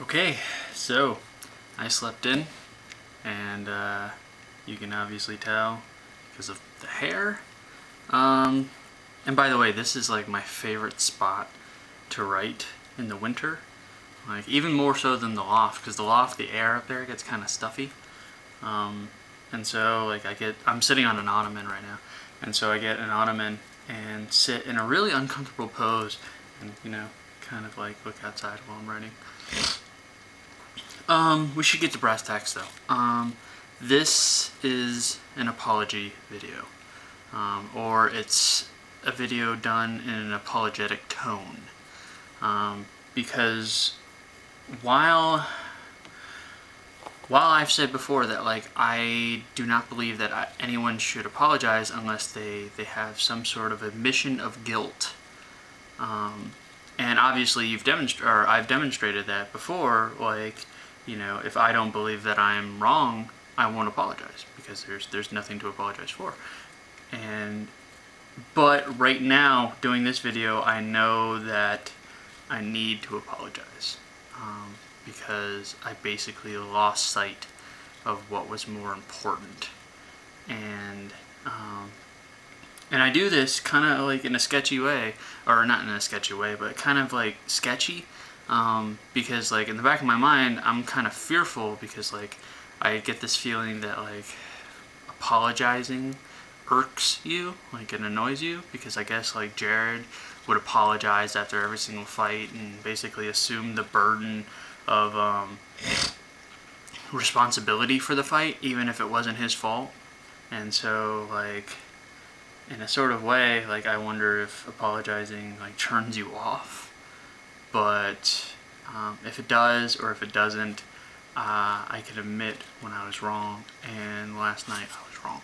Okay, so I slept in, and you can obviously tell because of the hair. And by the way, this is like my favorite spot to write in the winter. Like even more so than the loft, because the loft, the air up there gets kind of stuffy. And so like I'm sitting on an ottoman right now, and so I get an ottoman and sit in a really uncomfortable pose, and kind of like look outside while I'm writing. We should get to brass tacks though. This is an apology video, or it's a video done in an apologetic tone, because while I've said before that like I do not believe that anyone should apologize unless they have some sort of admission of guilt, and obviously I've demonstrated that before. Like, if I don't believe that I'm wrong, I won't apologize because there's nothing to apologize for. But right now, doing this video, I know that I need to apologize, because I basically lost sight of what was more important. And I do this kind of like in a sketchy way, or not in a sketchy way, but kind of like sketchy, because like in the back of my mind, I'm kind of fearful because like I get this feeling that like apologizing irks you, like it annoys you, because I guess like Jared would apologize after every single fight and basically assume the burden of responsibility for the fight, even if it wasn't his fault. And so like in a sort of way, like I wonder if apologizing like turns you off. But if it does or if it doesn't, I can admit when I was wrong, and last night I was wrong.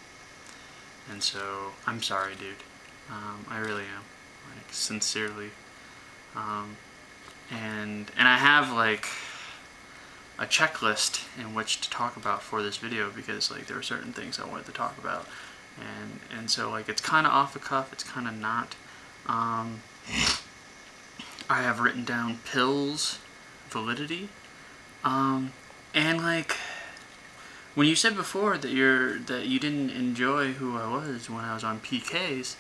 And so I'm sorry, dude. I really am, like sincerely. And I have like a checklist in which to talk about for this video, because like there are certain things I wanted to talk about, and so like it's kind of off the cuff, it's kind of not. I have written down pills validity, and like when you said before that you didn't enjoy who I was when I was on PKs,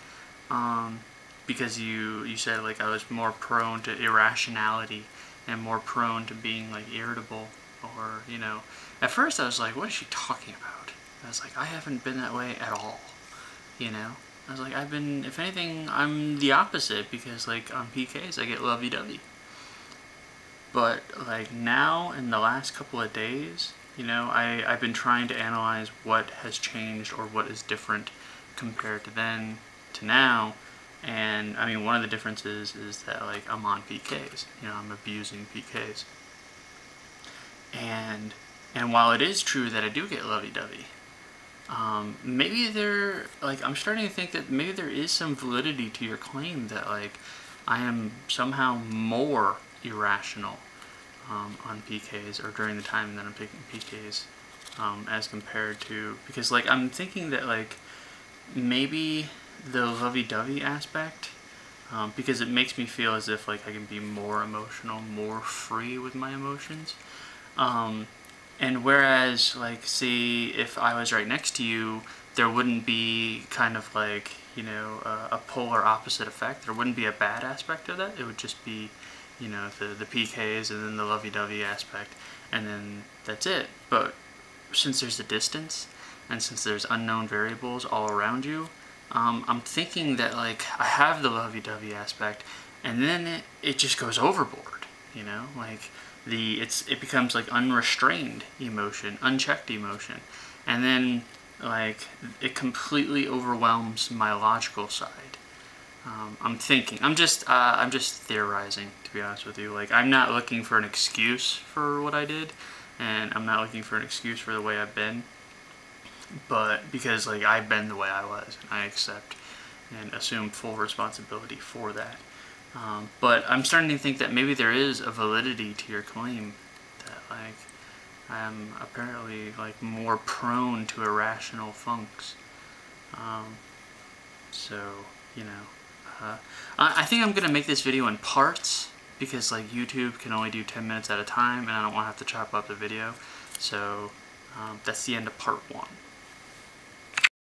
because you said like I was more prone to irrationality and more prone to being like irritable, or at first I was like, what is she talking about? I was like, I haven't been that way at all, I was like, if anything, I'm the opposite, because like on PKs I get lovey-dovey. But like now in the last couple of days, I've been trying to analyze what has changed or what is different compared to then to now. And I mean, one of the differences is that like I'm on PKs, I'm abusing PKs. And while it is true that I do get lovey-dovey, maybe I'm starting to think that maybe there is some validity to your claim that like I am somehow more irrational on PKs, or during the time that I'm taking PKs, as compared to, because like I'm thinking that like maybe the lovey-dovey aspect, because it makes me feel as if like I can be more emotional, more free with my emotions. And whereas, like, see, if I was right next to you, there wouldn't be kind of like, a polar opposite effect. There wouldn't be a bad aspect of that. It would just be, the PKs and then the lovey-dovey aspect, and then that's it. But since there's a distance, and since there's unknown variables all around you, I'm thinking that, like, I have the lovey-dovey aspect, and then it just goes overboard, like, it becomes like unrestrained emotion, unchecked emotion, and then like it completely overwhelms my logical side. I'm just theorizing, to be honest with you. Like, I'm not looking for an excuse for what I did, and I'm not looking for an excuse for the way I've been, but because like I've been the way I was, and I accept and assume full responsibility for that. But I'm starting to think that maybe there is a validity to your claim that like I'm apparently like more prone to irrational funks. So I think I'm gonna make this video in parts, because like YouTube can only do 10 minutes at a time, and I don't want to have to chop up the video. So that's the end of part 1.